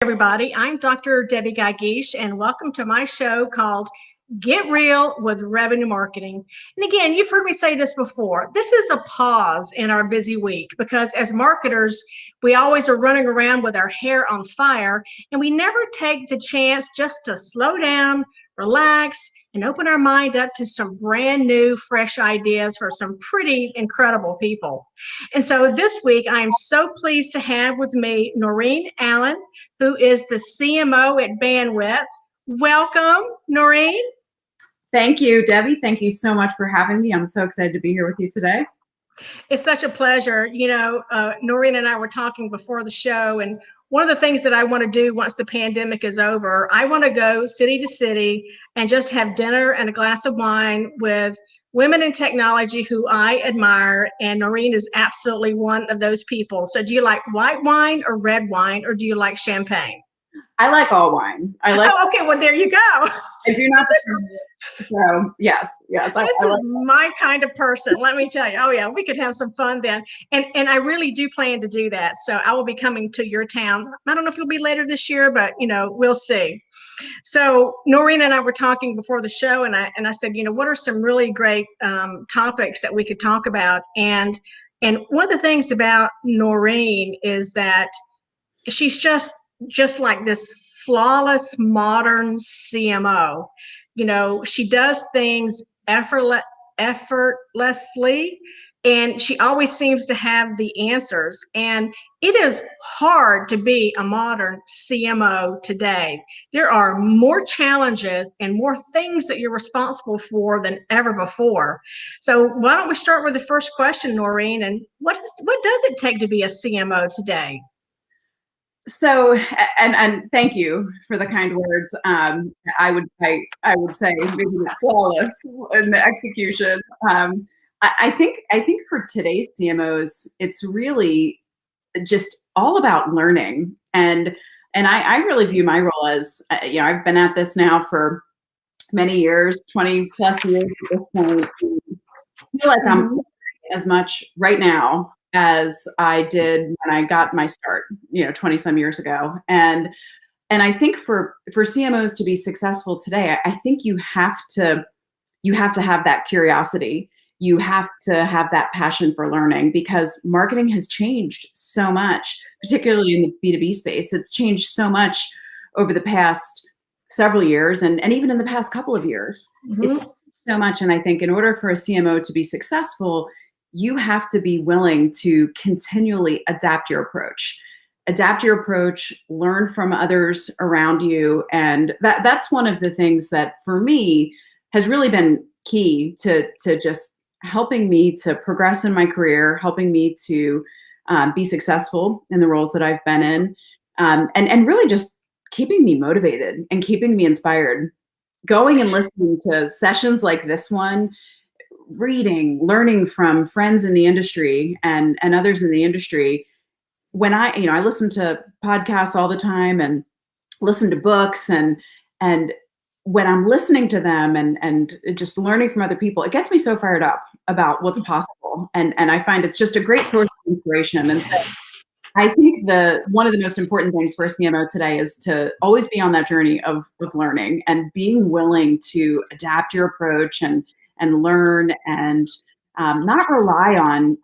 Everybody. I'm Dr. Debbie Gagish, and welcome to my show called Get Real with Revenue Marketing. And again, you've heard me say this before. This is a pause in our busy week because as marketers, we always are running around with our hair on fire, and we never take the chance just to slow down, relax, and open our mind up to some brand new, fresh ideas for some pretty incredible people. And so this week, I'm so pleased to have with me Noreen Allen, who is the CMO at Bandwidth. Welcome, Noreen. Thank you, Debbie. Thank you so much for having me. I'm so excited to be here with you today. It's such a pleasure. Noreen and I were talking before the show, and one of the things that I want to do once the pandemic is over, I want to go city to city and just have dinner and a glass of wine with women in technology who I admire, and Noreen is absolutely one of those people. So do you like white wine or red wine, or do you like champagne? I like all wine. Okay, well, there you go. I do not. So yes. This is my kind of person. Let me tell you. Oh yeah, we could have some fun then. And I really do plan to do that. So I will be coming to your town. I don't know if it'll be later this year, but we'll see. So Noreen and I were talking before the show, and I said, what are some really great topics that we could talk about? And one of the things about Noreen is that she's just like this flawless modern CMO. She does things effortlessly, and she always seems to have the answers. And it is hard to be a modern CMO today. There are more challenges and more things that you're responsible for than ever before. So why don't we start with the first question, Noreen? And what does it take to be a CMO today? So, and thank you for the kind words. I would say maybe flawless in the execution. I think for today's CMOs, it's really just all about learning. And I really view my role as, I've been at this now for many years, 20 plus years at this point. I feel like I'm learning as much right now as I did when I got my start, 20 some years ago. And I think for CMOs to be successful today, I think you have to have that curiosity. You have to have that passion for learning, because marketing has changed so much, particularly in the B2B space. It's changed so much over the past several years and even in the past couple of years. It's so much. And I think in order for a CMO to be successful, you have to be willing to continually adapt your approach, learn from others around you. And that's one of the things that for me has really been key to just helping me to progress in my career, helping me to be successful in the roles that I've been in, and really just keeping me motivated and keeping me inspired. Going and listening to sessions like this one, reading, learning from friends in the industry and others in the industry. When I listen to podcasts all the time and listen to books, and when I'm listening to them and just learning from other people, it gets me so fired up about what's possible. And I find it's just a great source of inspiration. And so I think one of the most important things for a CMO today is to always be on that journey of learning and being willing to adapt your approach and learn and not rely on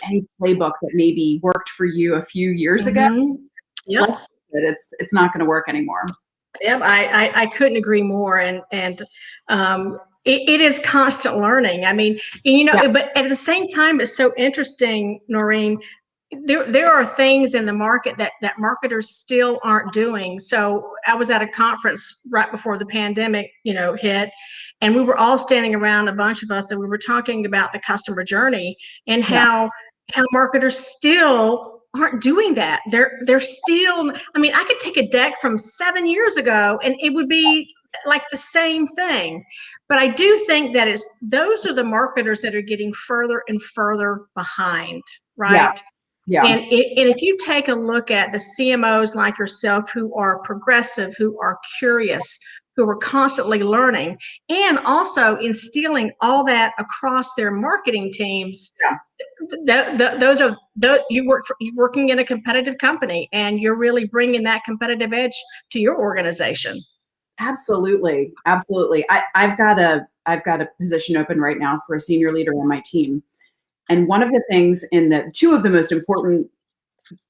any playbook that maybe worked for you a few years ago. Yep. It's not going to work anymore. Yep, I couldn't agree more. And it is constant learning. I mean, but at the same time, it's so interesting, Noreen. There are things in the market that marketers still aren't doing. So I was at a conference right before the pandemic, hit, and we were all standing around, a bunch of us, and we were talking about the customer journey and how marketers still aren't doing that. They're still, I could take a deck from 7 years ago and it would be like the same thing. But I do think that those are the marketers that are getting further and further behind, right? Yeah. And if you take a look at the CMOs like yourself who are progressive, who are curious, who are constantly learning, and also instilling all that across their marketing teams. Those are you're working in a competitive company, and you're really bringing that competitive edge to your organization. Absolutely, absolutely. I've got a position open right now for a senior leader on my team, and one of the things two of the most important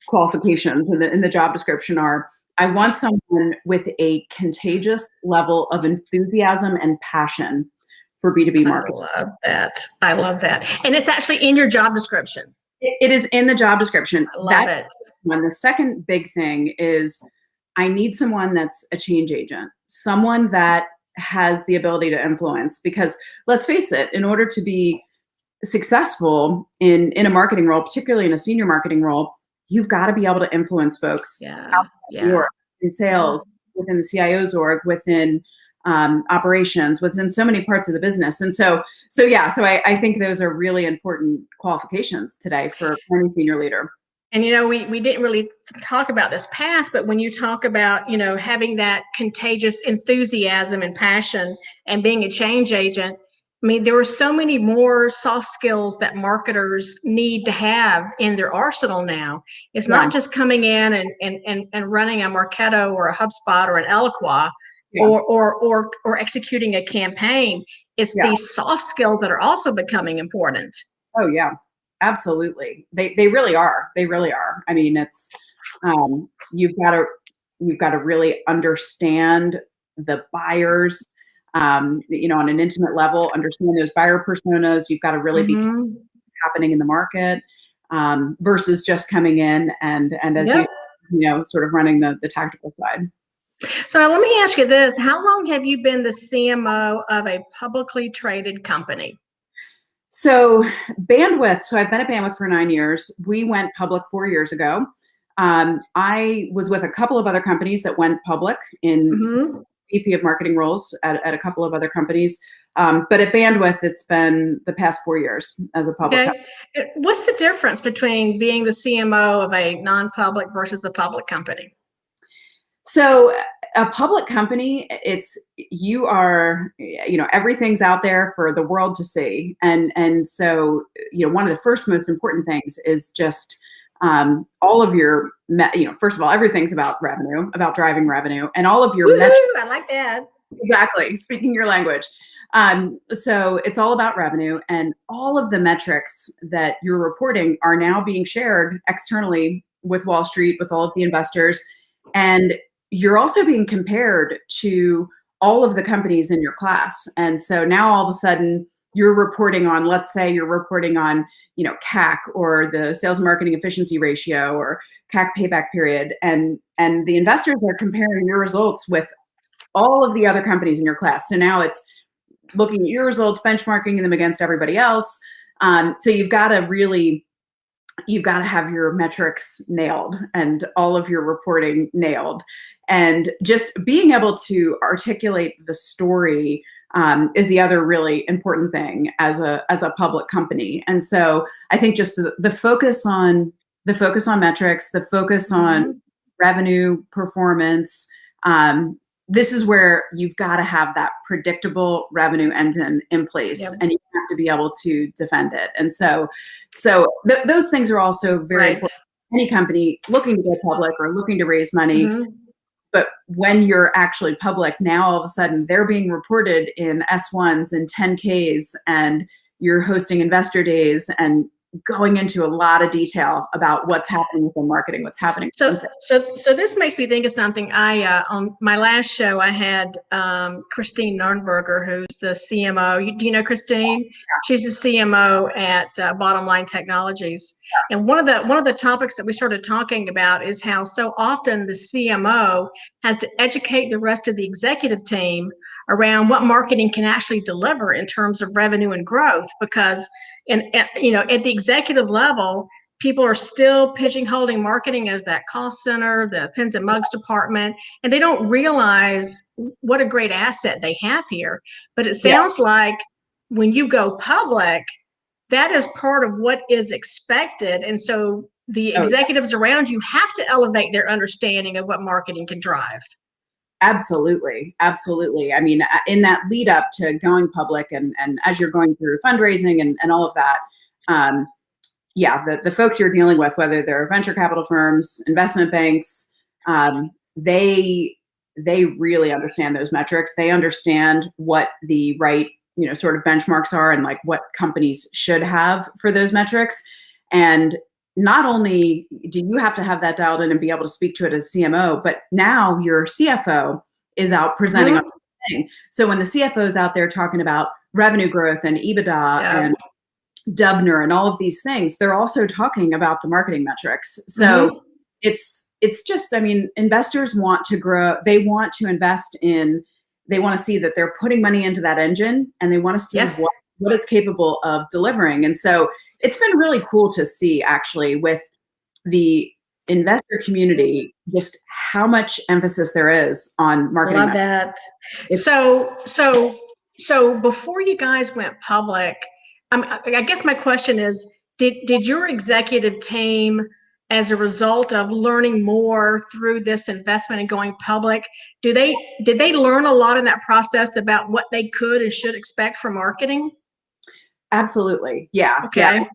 qualifications in the job description are, I want someone with a contagious level of enthusiasm and passion for B2B marketing. I love that. I love that. And it's actually in your job description. It is in the job description. I love it. When the second big thing is, I need someone that's a change agent, someone that has the ability to influence, because let's face it, in order to be successful in a marketing role, particularly in a senior marketing role, you've got to be able to influence folks in sales, within the CIO's org, within operations, within so many parts of the business. And so I think those are really important qualifications today for any senior leader. And, we didn't really talk about this path, but when you talk about, having that contagious enthusiasm and passion and being a change agent, I mean, there are so many more soft skills that marketers need to have in their arsenal now. It's not just coming in and running a Marketo or a HubSpot or an Eloqua or executing a campaign. It's these soft skills that are also becoming important. Oh, yeah. Absolutely. They really are. They really are. I mean, it's, you've got to really understand the buyers, on an intimate level, understand those buyer personas. You've got to really be happening in the market, versus just coming in and as you sort of running the tactical side. So now let me ask you this. How long have you been the CMO of a publicly traded company? So Bandwidth, so I've been at Bandwidth for 9 years. We went public 4 years ago. I was with a couple of other companies that went public in VP of marketing roles at a couple of other companies. But at Bandwidth, it's been the past 4 years as a public company. What's the difference between being the CMO of a non-public versus a public company? So a public company, everything's out there for the world to see. And so, one of the first most important things is just all of your, first of all, everything's about revenue, about driving revenue, and all of your metrics. I like that. Exactly. Speaking your language. So it's all about revenue, and all of the metrics that you're reporting are now being shared externally with Wall Street, with all of the investors. And you're also being compared to all of the companies in your class. And so now all of a sudden you're reporting on, let's say you're reporting on, CAC, or the sales marketing efficiency ratio, or CAC payback period. And the investors are comparing your results with all of the other companies in your class. So now it's looking at your results, benchmarking them against everybody else. So you've got to have your metrics nailed and all of your reporting nailed. And just being able to articulate the story is the other really important thing as a public company. And so I think just the focus on metrics, the focus on revenue performance, this is where you've got to have that predictable revenue engine in place, and you have to be able to defend it. And so those things are also very important for any company looking to go public or looking to raise money. But when you're actually public, now all of a sudden they're being reported in S1s and 10Ks, and you're hosting investor days and going into a lot of detail about what's happening within marketing, what's happening. So this makes me think of something. On my last show, I had Christine Nurnberger, who's the CMO. Do you know Christine? Yeah. She's the CMO at Bottom Line Technologies. Yeah. And one of the topics that we started talking about is how so often the CMO has to educate the rest of the executive team around what marketing can actually deliver in terms of revenue and growth, because at the executive level, people are still pigeonholing marketing as that cost center, the pens and mugs department, and they don't realize what a great asset they have here. But it sounds like when you go public, that is part of what is expected. And so the executives around you have to elevate their understanding of what marketing can drive. Absolutely. Absolutely. I mean, in that lead up to going public and as you're going through fundraising and all of that, yeah, the folks you're dealing with, whether they're venture capital firms, investment banks, they really understand those metrics. They understand what the right, sort of benchmarks are and like what companies should have for those metrics. And not only do you have to have that dialed in and be able to speak to it as CMO, but now your CFO is out presenting on the thing. So when the CFO is out there talking about revenue growth and EBITDA and Dubner and all of these things, they're also talking about the marketing metrics. So it's just, I mean, investors want to grow. They want to invest in, they want to see that they're putting money into that engine and they want to see what it's capable of delivering. And so it's been really cool to see actually with the investor community, just how much emphasis there is on marketing. Love that. So before you guys went public, I guess my question is, did your executive team, as a result of learning more through this investment and going public, did they learn a lot in that process about what they could and should expect from marketing? Absolutely. Yeah. Okay. Yeah.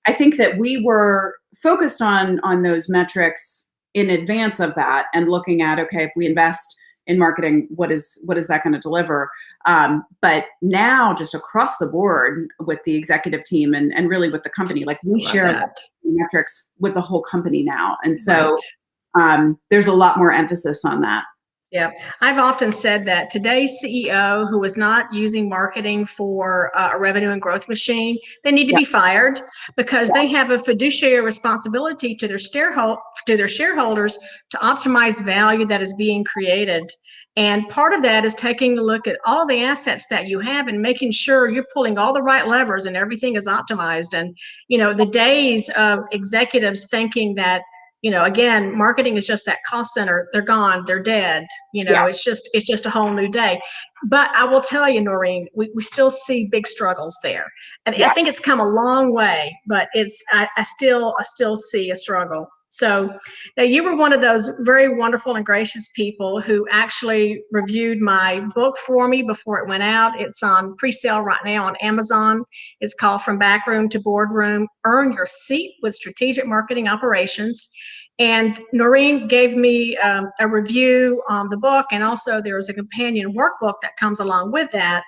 I think that we were focused on those metrics in advance of that and looking at, okay, if we invest in marketing, what is that going to deliver? But now just across the board with the executive team and really with the company, like we share metrics with the whole company now. And so there's a lot more emphasis on that. Yeah, I've often said that today's CEO who is not using marketing for a revenue and growth machine, they need to be fired because they have a fiduciary responsibility to their shareholders to optimize value that is being created. And part of that is taking a look at all the assets that you have and making sure you're pulling all the right levers and everything is optimized. And, the days of executives thinking that, again, marketing is just that cost center. They're gone. They're dead. It's just a whole new day. But I will tell you, Noreen, we still see big struggles there. And I think it's come a long way, but I still see a struggle. So now you were one of those very wonderful and gracious people who actually reviewed my book for me before it went out. It's on pre-sale right now on Amazon. It's called From Backroom to Boardroom, Earn Your Seat with Strategic Marketing Operations. And Noreen gave me a review on the book, and also there is a companion workbook that comes along with that,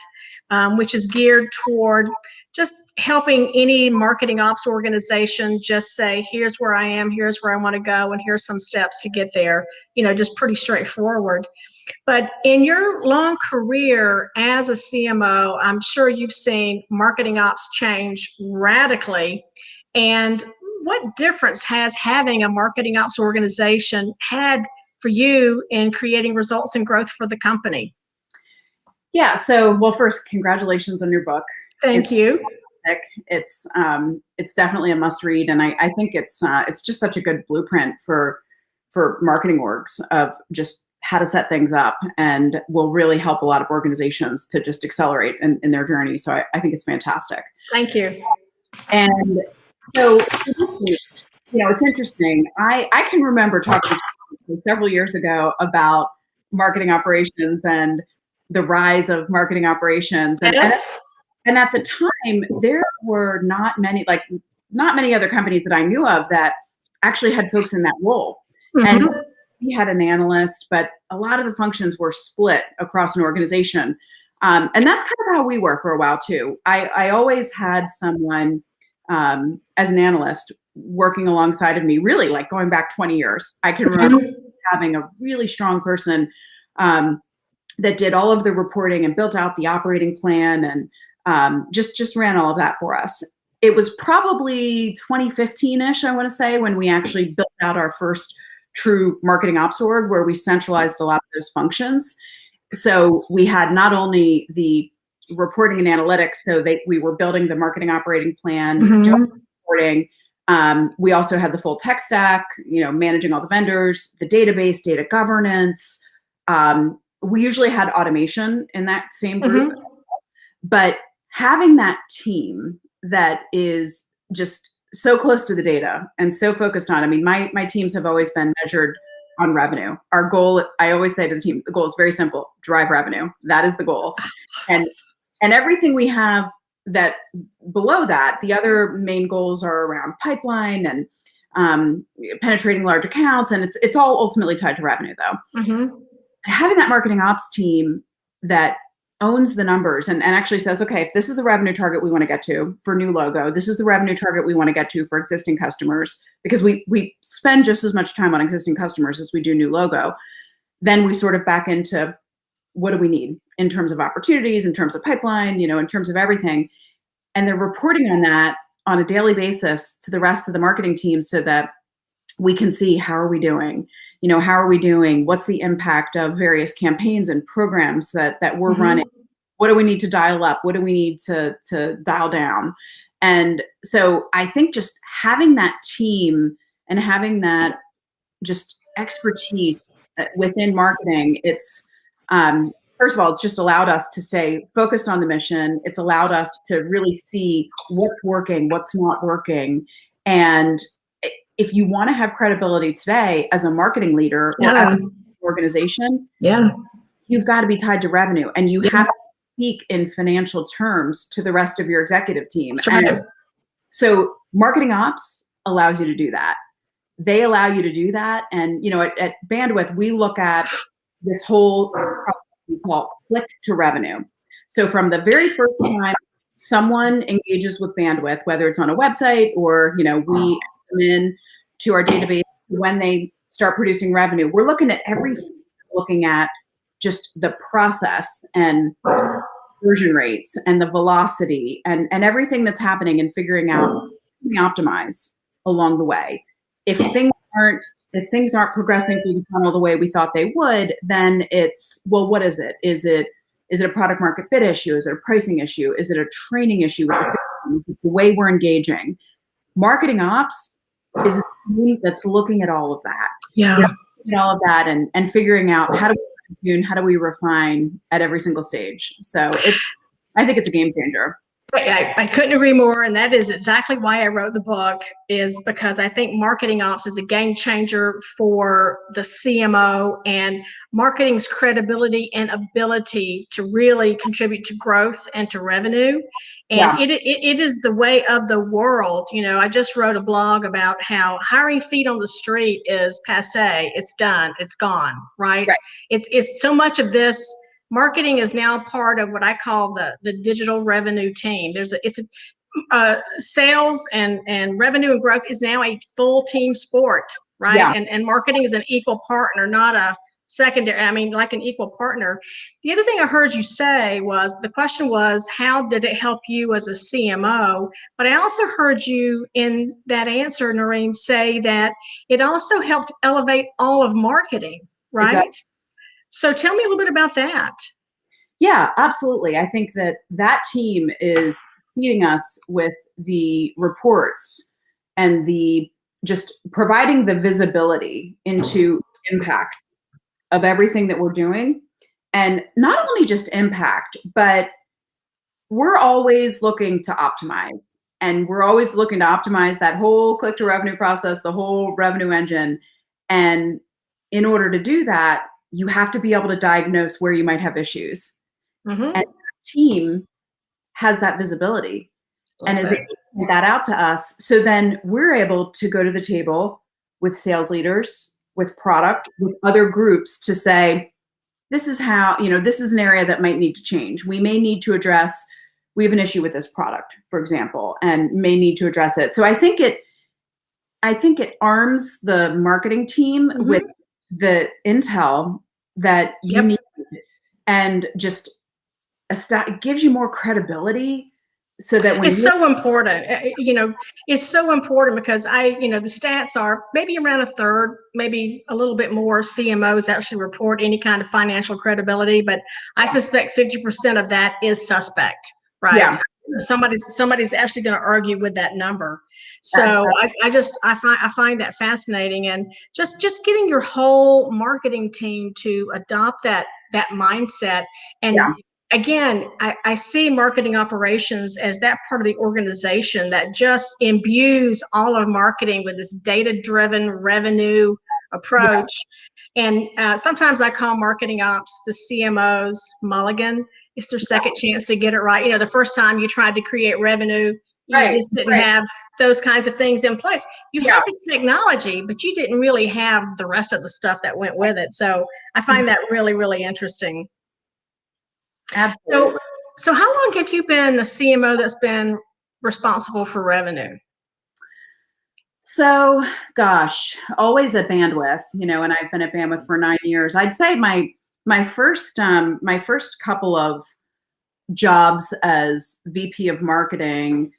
which is geared toward just helping any marketing ops organization just say, here's where I am, here's where I want to go, and here's some steps to get there, just pretty straightforward. But in your long career as a CMO, I'm sure you've seen marketing ops change radically. And what difference has having a marketing ops organization had for you in creating results and growth for the company? Yeah. So, well, first, congratulations on your book. Thank you. It's definitely a must read, and I think it's just such a good blueprint for marketing orgs of just how to set things up, and will really help a lot of organizations to just accelerate in their journey. So I think it's fantastic. Thank you. And so, it's interesting. I can remember talking to you several years ago about marketing operations and the rise of marketing operations. And at the time, there were not many other companies that I knew of that actually had folks in that role. And we had an analyst, but a lot of the functions were split across an organization. And that's kind of how we were for a while too. I always had someone as an analyst working alongside of me, really like going back 20 years. I can remember having a really strong person that did all of the reporting and built out the operating plan and just ran all of that for us. It was probably 2015-ish, I want to say, when we actually built out our first true marketing ops org, where we centralized a lot of those functions. So we had not only the reporting and analytics, so we were building the marketing operating plan, doing reporting. We also had the full tech stack, managing all the vendors, the database, data governance. We usually had automation in that same group, but having that team that is just so close to the data and so focused on, I mean, my teams have always been measured on revenue. Our goal, I always say to the team, the goal is very simple: drive revenue. That is the goal. And everything we have that below that, the other main goals are around pipeline and penetrating large accounts, and it's all ultimately tied to revenue, though. Mm-hmm. Having that marketing ops team that owns the numbers and actually says, okay, if this is the revenue target we want to get to for new logo, this is the revenue target we want to get to for existing customers, because we spend just as much time on existing customers as we do new logo. Then we sort of back into, what do we need in terms of opportunities, in terms of pipeline, in terms of everything. And they're reporting on that on a daily basis to the rest of the marketing team so that we can see, how are we doing? How are we doing? What's the impact of various campaigns and programs that we're running? What do we need to dial up? What do we need to dial down? And so I think just having that team and having that just expertise within marketing, it's first of all, it's just allowed us to stay focused on the mission. It's allowed us to really see what's working, what's not working. And if you want to have credibility today as a marketing leader or as an organization, you've got to be tied to revenue, and you have to speak in financial terms to the rest of your executive team. And so marketing ops allows you to do that. They allow you to do that. And, at Bandwidth, we look at this whole process we call click to revenue. So from the very first time someone engages with Bandwidth, whether it's on a website or, we come in to our database, when they start producing revenue, we're looking at looking at just the process and conversion rates and the velocity and everything that's happening, and figuring out how we optimize along the way. If things aren't progressing through the funnel the way we thought they would, then it's, well, what is it? Is it a product market fit issue? Is it a pricing issue? Is it a training issue with the system? The way we're engaging? Marketing ops is the team that's looking at all of that. All of that and figuring out, how do we tune, how do we refine at every single stage. So I think it's a game changer. I couldn't agree more. And that is exactly why I wrote the book, is because I think marketing ops is a game changer for the CMO, and marketing's credibility and ability to really contribute to growth and to revenue. And it is the way of the world. I just wrote a blog about how hiring feet on the street is passé. It's done. It's gone. Right? It's so much of this. Marketing is now part of what I call the digital revenue team. Sales and revenue and growth is now a full team sport, right? And marketing is an equal partner, not a secondary, like an equal partner. The other thing I heard you say was, the question was, how did it help you as a CMO? But I also heard you in that answer, Noreen, say that it also helped elevate all of marketing, right? Exactly. So tell me a little bit about that. Yeah, absolutely. I think that team is feeding us with the reports and the just providing the visibility into impact of everything that we're doing. And not only just impact, but we're always looking to optimize. And we're always looking to optimize that whole click to revenue process, the whole revenue engine. And in order to do that, you have to be able to diagnose where you might have issues. And the team has that visibility and is able to point that out to us. So then we're able to go to the table with sales leaders, with product, with other groups to say, this is how, this is an area that might need to change. We may need to address, we have an issue with this product, for example, and may need to address it. So I think it arms the marketing team with the intel that you need, and just it gives you more credibility, so that when it's so important. It's so important because the stats are maybe around a third, maybe a little bit more CMOs actually report any kind of financial credibility, but I suspect 50% of that is suspect, right? Yeah. Somebody's actually going to argue with that number. So I find that fascinating, and just getting your whole marketing team to adopt that mindset. And again, I see marketing operations as that part of the organization that just imbues all of marketing with this data-driven revenue approach. And sometimes I call marketing ops the CMO's mulligan. It's their second chance to get it right. The first time you tried to create revenue, you just didn't have those kinds of things in place. You had the technology, but you didn't really have the rest of the stuff that went with it. So I find that really, really interesting. Absolutely. So how long have you been a CMO that's been responsible for revenue? So, gosh, always at Bandwidth, and I've been at Bandwidth for 9 years. I'd say my first couple of jobs as VP of marketing,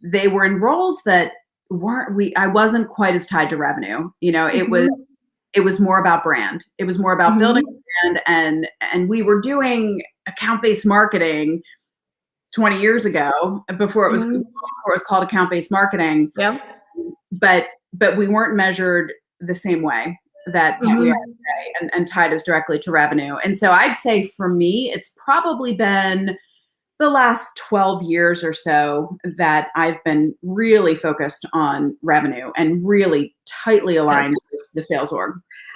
they were in roles that I wasn't quite as tied to revenue. It was more about brand. It was more about building a brand, and we were doing account-based marketing 20 years ago before it was called account-based marketing. Yeah. But we weren't measured the same way that we are today and tied as directly to revenue. And so I'd say for me, it's probably been the last 12 years or so that I've been really focused on revenue and really tightly aligned with the sales org.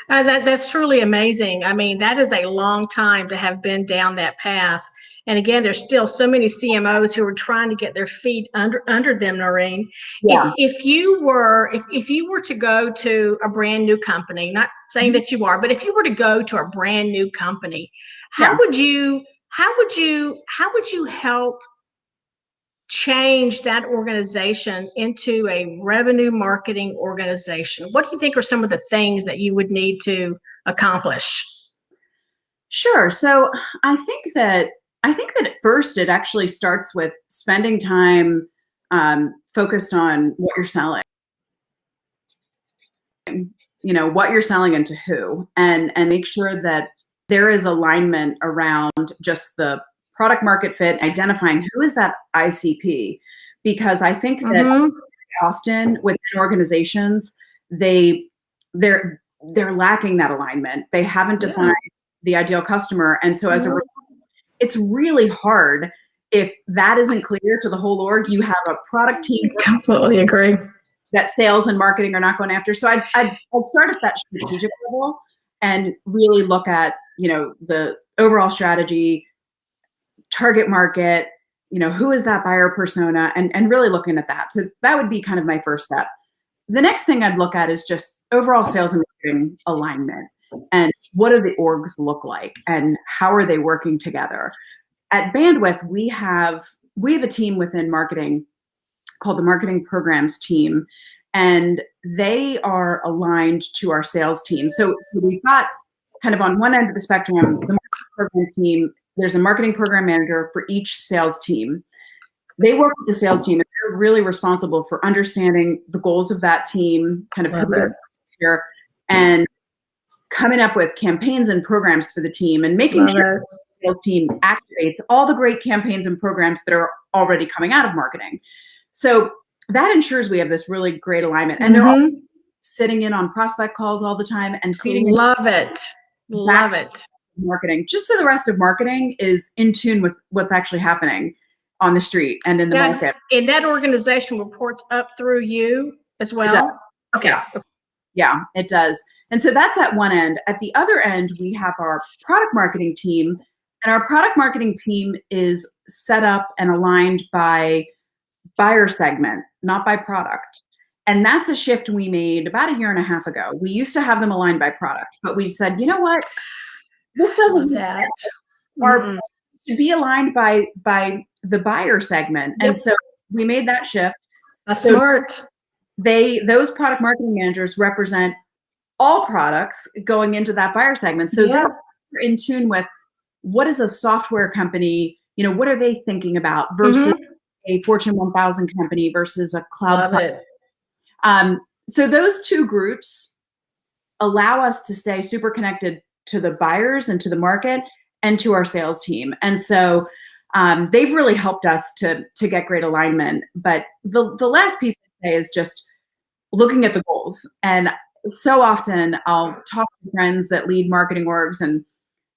That's truly amazing. I mean, that is a long time to have been down that path. And again, there's still so many CMOs who are trying to get their feet under them, Noreen. Yeah. If you were to go to a brand new company, not saying that you are, but if you were to go to a brand new company, how would you help change that organization into a revenue marketing organization? What do you think are some of the things that you would need to accomplish? Sure. So I think that at first it actually starts with spending time focused on what you're selling. What you're selling and to who, and make sure that there is alignment around just the product market fit, identifying who is that ICP, because I think that often within organizations, they're lacking that alignment. They haven't defined the ideal customer. And so as a result, it's really hard if that isn't clear to the whole org. You have a product team. Completely agree. That sales and marketing are not going after. So I'd start at that strategic level and really look at, the overall strategy, target market, who is that buyer persona, and really looking at that. So that would be kind of my first step. The next thing I'd look at is just overall sales and marketing alignment, and what do the orgs look like, and how are they working together? At Bandwidth, we have a team within marketing called the marketing programs team, and they are aligned to our sales team. So we've got kind of on one end of the spectrum, the marketing programs team. There's a marketing program manager for each sales team. They work with the sales team, and they're really responsible for understanding the goals of that team, kind of who they're here, and coming up with campaigns and programs for the team, and making sure the sales team activates all the great campaigns and programs that are already coming out of marketing. So that ensures we have this really great alignment. And they're all sitting in on prospect calls all the time and feeding. Love it. Marketing, just so the rest of marketing is in tune with what's actually happening on the street and in the market. And that organization reports up through you as well? It does. Okay. Yeah, it does. And so that's at one end. At the other end, we have our product marketing team, and our product marketing team is set up and aligned by buyer segment, not by product. And that's a shift we made about 1.5 years ago. We used to have them aligned by product, but we said, you know what? This doesn't to be aligned by the buyer segment. And so we made that shift. That's smart. Those product marketing managers represent all products going into that buyer segment. So they're in tune with what is a software company, what are they thinking about versus a Fortune 1000 company versus a cloud. Love it. So those two groups allow us to stay super connected to the buyers and to the market and to our sales team. And so they've really helped us to get great alignment. But the last piece I'd say is just looking at the goals. And so often I'll talk to friends that lead marketing orgs, and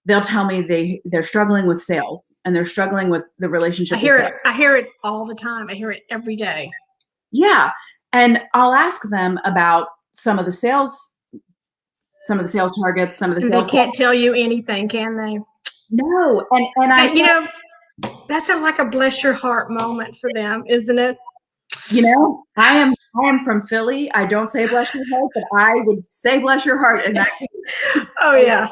they'll tell me they're struggling with sales and they're struggling with the relationship. I hear it all the time. I hear it every day. Yeah. And I'll ask them about some of the sales some of the sales targets, some of the And sales. they can't tell you anything, can they? No, and I said, that's like a bless your heart moment for them, isn't it? I am from Philly. I don't say bless your heart, but I would say bless your heart in that case. Oh yeah.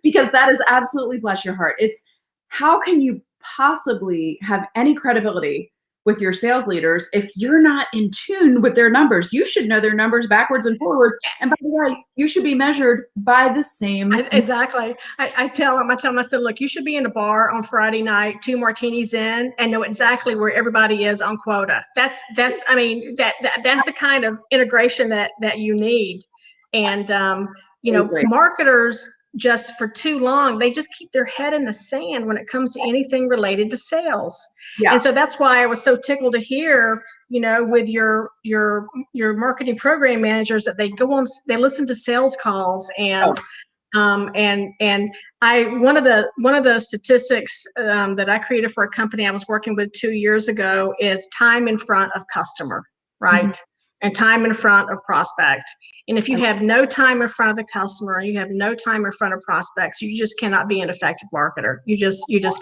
Because that is absolutely bless your heart. It's how can you possibly have any credibility with your sales leaders if you're not in tune with their numbers? You should know their numbers backwards and forwards. And by the way, you should be measured by the same. Exactly. I tell them, I said, look, you should be in a bar on Friday night, 2 martinis in, and know exactly where everybody is on quota. That's that's the kind of integration that you need. And marketers just for too long, they just keep their head in the sand when it comes to anything related to sales. Yeah. And so that's why I was so tickled to hear, with your marketing program managers, that they go on, they listen to sales calls, and and one of the statistics that I created for a company I was working with 2 years ago is time in front of customer, right? Mm-hmm. And time in front of prospect. And if you have no time in front of the customer, you have no time in front of prospects, you just cannot be an effective marketer. You just can't.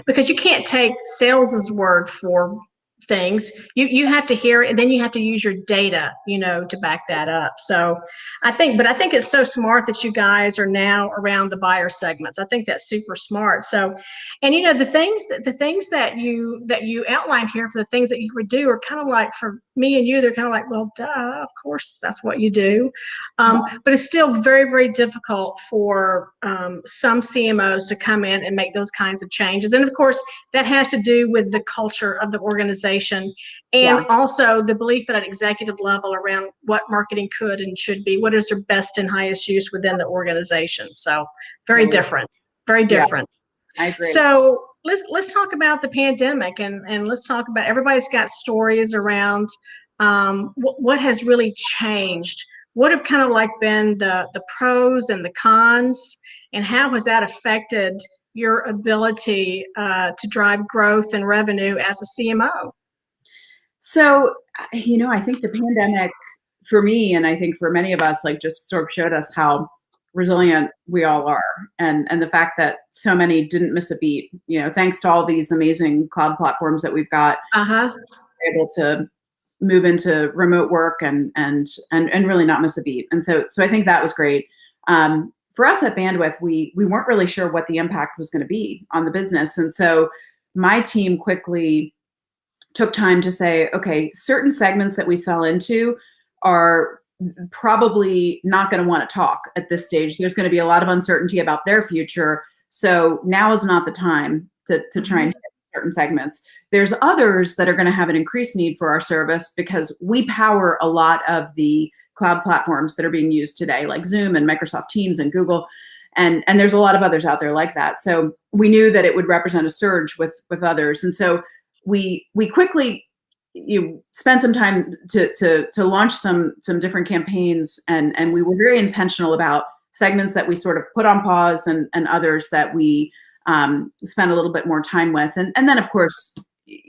Because you can't take sales's word for things. You have to hear it, and then you have to use your data, to back that up. So I think it's so smart that you guys are now around the buyer segments. I think that's super smart. So, and the things that you outlined here for the things that you would do are kind of like, for me and you, they're kind of like, well, duh, of course that's what you do. But it's still very, very difficult for some CMOs to come in and make those kinds of changes. And of course, that has to do with the culture of the organization, and also the belief at an executive level around what marketing could and should be, what is their best and highest use within the organization. So very different, very different. I agree. So let's talk about the pandemic, and let's talk about, everybody's got stories around what has really changed. What have kind of like been the pros and the cons, and how has that affected your ability to drive growth and revenue as a CMO? So, I think the pandemic, for me, and I think for many of us, like, just sort of showed us how resilient we all are, and the fact that so many didn't miss a beat. Thanks to all these amazing cloud platforms that we've got, we're able to move into remote work and really not miss a beat. And so I think that was great. For us at Bandwidth, we weren't really sure what the impact was going to be on the business, and so my team quickly took time to say, okay, certain segments that we sell into are probably not going to want to talk at this stage. There's going to be a lot of uncertainty about their future. So now is not the time to try and hit certain segments. There's others that are going to have an increased need for our service because we power a lot of the cloud platforms that are being used today, like Zoom and Microsoft Teams and Google. And there's a lot of others out there like that. So we knew that it would represent a surge with others. And so we quickly spent some time to launch some different campaigns, and we were very intentional about segments that we sort of put on pause, and others that we spent a little bit more time with. And then, of course,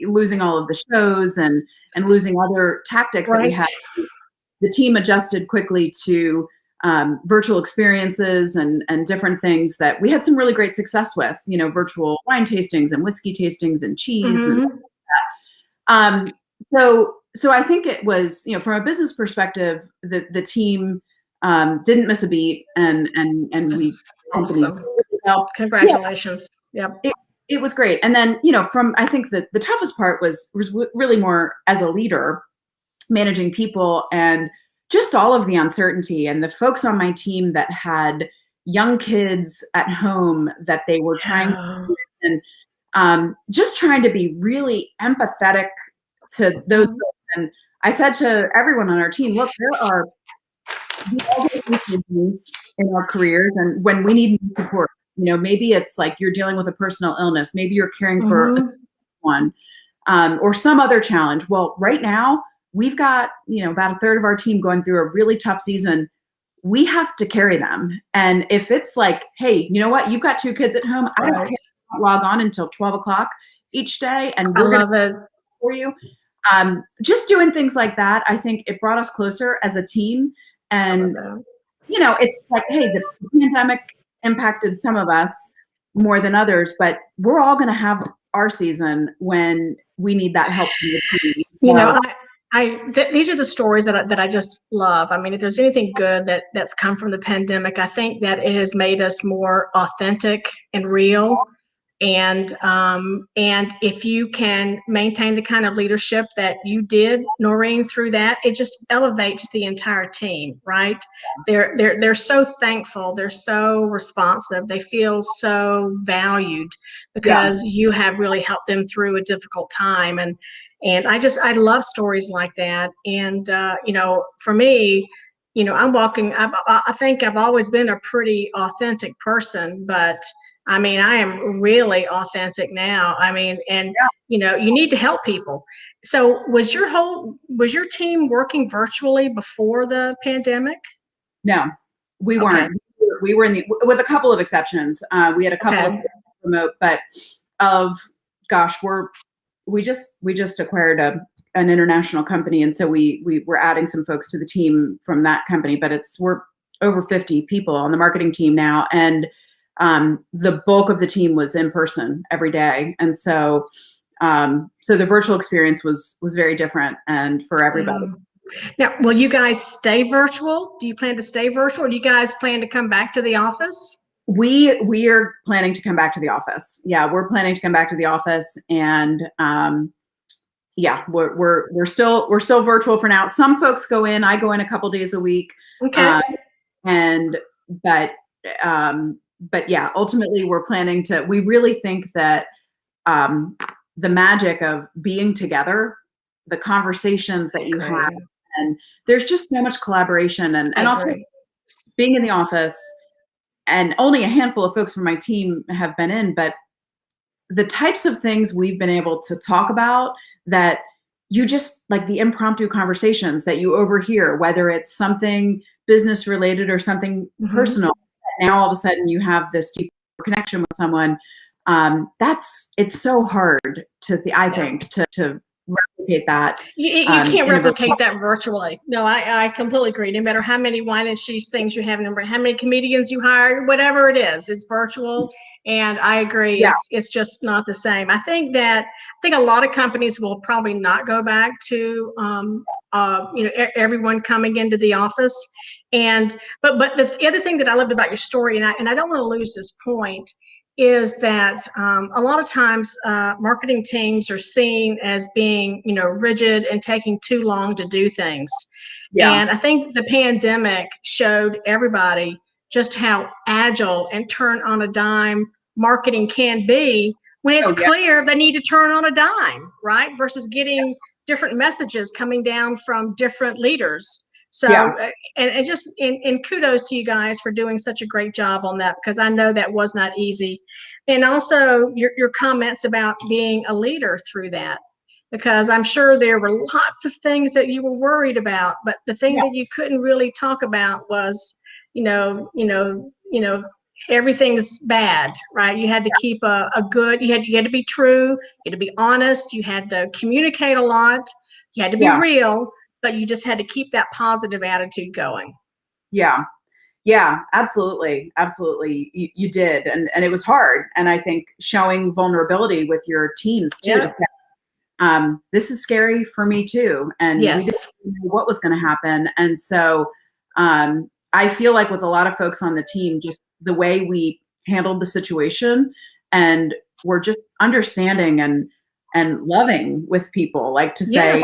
losing all of the shows and losing other tactics that we had, the team adjusted quickly to virtual experiences and different things that we had some really great success with, virtual wine tastings and whiskey tastings and cheese. And so I think it was, from a business perspective, the team didn't miss a beat, and we awesome. Congratulations. Yeah. It was great. And then, I think that the toughest part was really more as a leader, managing people, and just all of the uncertainty, and the folks on my team that had young kids at home that they were trying to, and just trying to be really empathetic to those folks. And I said to everyone on our team, look, there are things in our careers, and when we need support, maybe it's like you're dealing with a personal illness, maybe you're caring for one, or some other challenge. Well, right now, we've got, about a third of our team going through a really tough season. We have to carry them. And if it's like, hey, you know what? You've got 2 kids at home. I don't log on until 12 o'clock each day, and we're going to for you. Just doing things like that, I think it brought us closer as a team. And you know, it's like, hey, the pandemic impacted some of us more than others, but we're all going to have our season when we need that help from the team. You know, these are the stories that I just love. I mean, if there's anything good that's come from the pandemic, I think that it has made us more authentic and real. And if you can maintain the kind of leadership that you did, Noreen, through that, it just elevates the entire team, right? They're so thankful, they're so responsive, they feel so valued because you have really helped them through a difficult time. And I love stories like that. And you know, for me, you know, I think I've always been a pretty authentic person, but I mean, I am really authentic now. I mean, and you know, you need to help people. So was your team working virtually before the pandemic? No, we weren't. We were with a couple of exceptions. We had a couple of remote, but we just acquired an international company, and so we were adding some folks to the team from that company. But we're over 50 people on the marketing team now, and the bulk of the team was in person every day. And so the virtual experience was very different and for everybody. Now, will you guys stay virtual? Do you plan to stay virtual, or do you guys plan to come back to the office? We are planning to come back to the office. Yeah, we're planning to come back to the office, and yeah, we're still virtual for now. Some folks go in. I go in a couple days a week. Okay. But yeah, ultimately we're planning to. We really think that the magic of being together, the conversations that you have, and there's just so much collaboration, and also being in the office. And only a handful of folks from my team have been in, but the types of things we've been able to talk about that you just like the impromptu conversations that you overhear, whether it's something business related or something personal. Now all of a sudden you have this deep connection with someone. It's so hard I think to replicate that. You can't replicate that virtually. No, I completely agree. No matter how many wine and cheese things you have, no matter how many comedians you hire, whatever it is, it's virtual. And I agree, it's just not the same. I think a lot of companies will probably not go back to you know, everyone coming into the office. But the other thing that I loved about your story, and I don't want to lose this point, is that a lot of times marketing teams are seen as being, you know, rigid and taking too long to do things. And I think the pandemic showed everybody just how agile and turn on a dime marketing can be when it's clear they need to turn on a dime, right? Versus getting different messages coming down from different leaders. So, and kudos to you guys for doing such a great job on that, because I know that was not easy. And also your comments about being a leader through that, because I'm sure there were lots of things that you were worried about, but the thing that you couldn't really talk about was, you know, everything's bad, right? You had to keep a good, you had to be true, you had to be honest, you had to communicate a lot, you had to be real, but you just had to keep that positive attitude going. Yeah, absolutely. You did. And it was hard. And I think showing vulnerability with your teams too, to say, this is scary for me too. And we didn't know what was going to happen. And so I feel like with a lot of folks on the team, just the way we handled the situation, and we're just understanding and loving with people, like to say,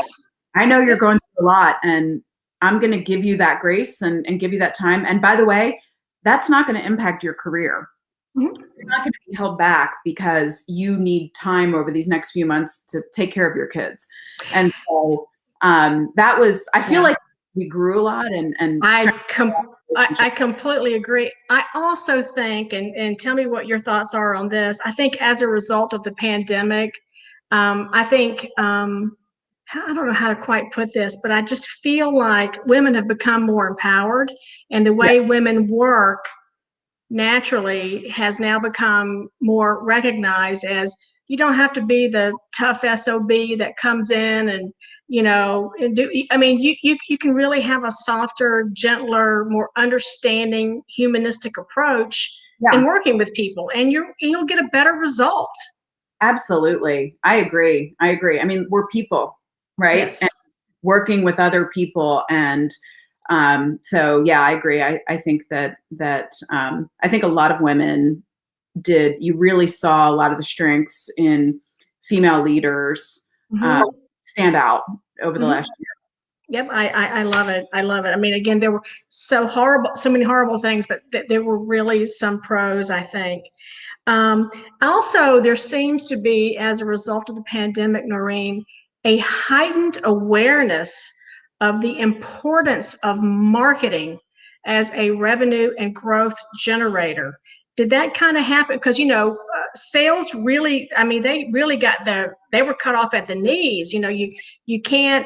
I know you're going through a lot, and I'm going to give you that grace and give you that time. And by the way, that's not going to impact your career. You're not going to be held back because you need time over these next few months to take care of your kids. And so that was, I feel like we grew a lot, and I completely agree. I also think, and tell me what your thoughts are on this. I think as a result of the pandemic, I think, I don't know how to quite put this, but I just feel like women have become more empowered, and the way women work naturally has now become more recognized as, you don't have to be the tough SOB that comes in and, and you can really have a softer, gentler, more understanding, humanistic approach in working with people, and you'll get a better result. Absolutely. I agree. I mean, we're people, right? Yes. And working with other people. And so, yeah, I agree. I think that I think a lot of women you really saw a lot of the strengths in female leaders stand out over the last year. Yep, I love it. I love it. I mean, again, there were so many horrible things, but there were really some pros, I think. Also, there seems to be, as a result of the pandemic, Noreen, a heightened awareness of the importance of marketing as a revenue and growth generator. Did that kind of happen? Because, sales really, I mean, they really they were cut off at the knees. You can't,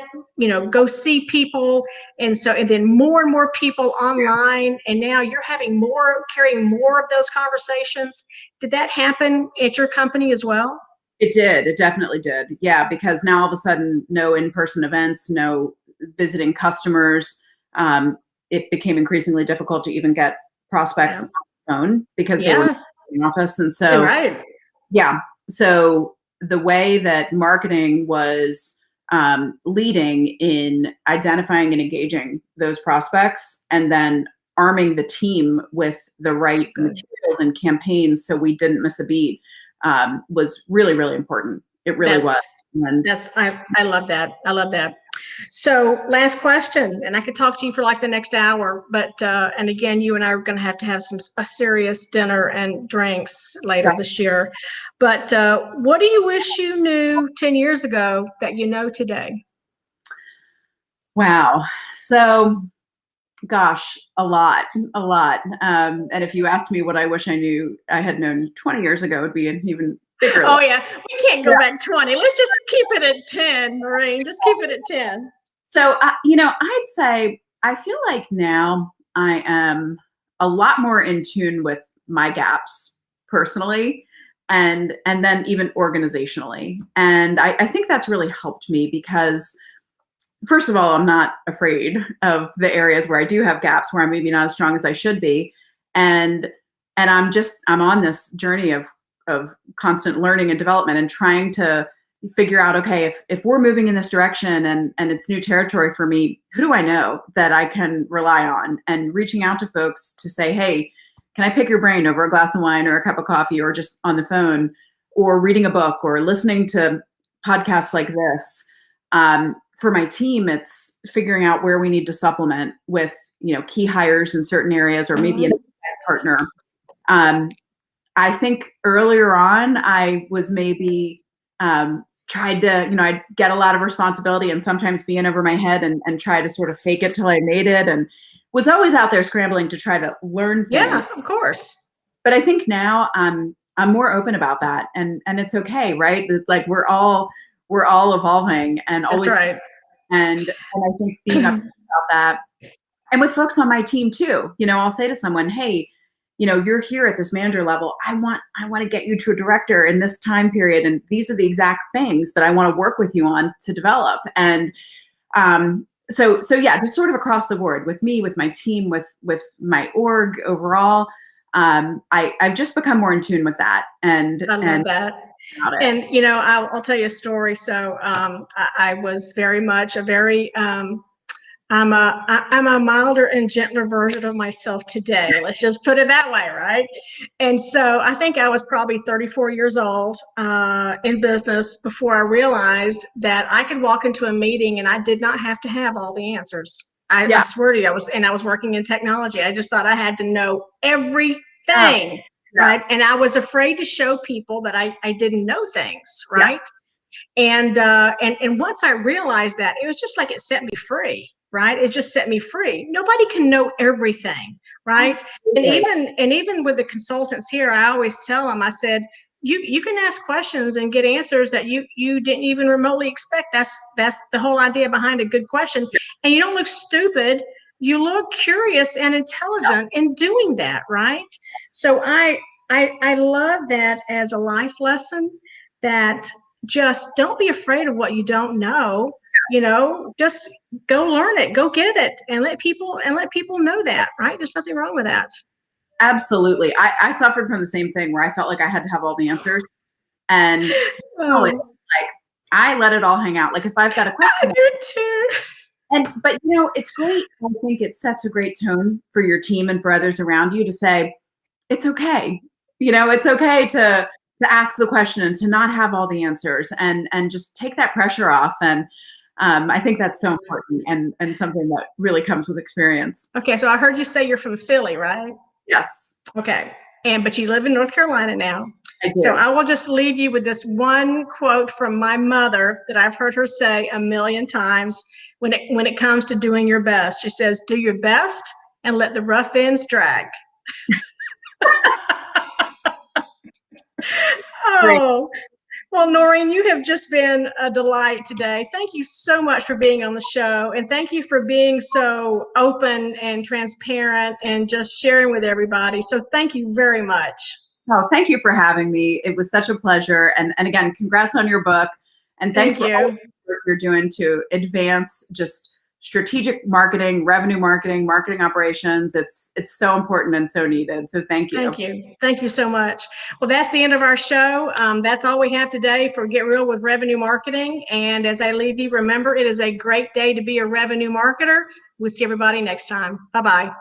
go see people. And then more and more people online. And now you're carrying more of those conversations. Did that happen at your company as well? It did. It definitely did. Yeah, because now all of a sudden, no in-person events, no visiting customers. It became increasingly difficult to even get prospects on the phone because they were in the office. And so, so the way that marketing was leading in identifying and engaging those prospects, and then arming the team with the right materials and campaigns so we didn't miss a beat, was really, really important. It really was. And I love that. I love that. So last question, and I could talk to you for like the next hour, but, and again, you and I are going to have a serious dinner and drinks later this year. But what do you wish you knew 10 years ago that you know today? Wow. So, gosh, a lot. And if you asked me what I wish I had known 20 years ago, it would be an even bigger. Oh yeah, we can't go back 20. Let's just keep it at 10, Noreen. Just keep it at 10. So, I'd say I feel like now I am a lot more in tune with my gaps personally, and then even organizationally. And I think that's really helped me because, first of all, I'm not afraid of the areas where I do have gaps, where I'm maybe not as strong as I should be. And I'm on this journey of constant learning and development, and trying to figure out, okay, if we're moving in this direction and it's new territory for me, who do I know that I can rely on? And reaching out to folks to say, hey, can I pick your brain over a glass of wine or a cup of coffee, or just on the phone, or reading a book, or listening to podcasts like this. For my team, it's figuring out where we need to supplement with, key hires in certain areas, or maybe an partner. I think earlier on, I was maybe tried to, I'd get a lot of responsibility and sometimes be in over my head and try to sort of fake it till I made it, and was always out there scrambling to try to learn things. Yeah, of course. But I think now I'm more open about that, and it's okay, right? It's like we're all evolving, and always. That's right. And I think being up about that, and with folks on my team too, I'll say to someone, hey, you're here at this manager level. I want to get you to a director in this time period, and these are the exact things that I want to work with you on to develop. And so yeah, just sort of across the board with me, with my team, with my org overall. I've just become more in tune with that. And I love that. And I'll tell you a story. So I was very much I'm a milder and gentler version of myself today. Let's just put it that way, right? And so I think I was probably 34 years old in business before I realized that I could walk into a meeting and I did not have to have all the answers. I swear to you, I was working in technology. I just thought I had to know everything, right? And I was afraid to show people that I didn't know things, right? And once I realized that, it was just like it set me free. Right? It just set me free. Nobody can know everything, right? And even with the consultants here, I always tell them, I said, you can ask questions and get answers that you didn't even remotely expect. That's the whole idea behind a good question. And you don't look stupid. You look curious and intelligent in doing that, right? So I love that as a life lesson, that just don't be afraid of what you don't know. just go learn it, go get it, and let people know that, right? There's nothing wrong with that. Absolutely. I suffered from the same thing where I felt like I had to have all the answers. And it's like, I let it all hang out. Like if I've got a question. I do too. But it's great. I think it sets a great tone for your team and for others around you to say, it's okay. It's okay to ask the question and to not have all the answers and just take that pressure off. And I think that's so important and something that really comes with experience. Okay. So I heard you say you're from Philly, right? Yes. Okay. But you live in North Carolina now. I do. So I will just leave you with this one quote from my mother that I've heard her say a million times when it comes to doing your best. She says, do your best and let the rough ends drag. Oh, well, Noreen, you have just been a delight today. Thank you so much for being on the show. And thank you for being so open and transparent and just sharing with everybody. So thank you very much. Oh, thank you for having me. It was such a pleasure. And again, congrats on your book. And thanks for all the work you're doing to advance just strategic marketing, revenue marketing, marketing operations. It's so important and so needed. So thank you. Thank you. Thank you so much. Well, that's the end of our show. That's all we have today for Get Real with Revenue Marketing. And as I leave you, remember, it is a great day to be a revenue marketer. We'll see everybody next time. Bye-bye.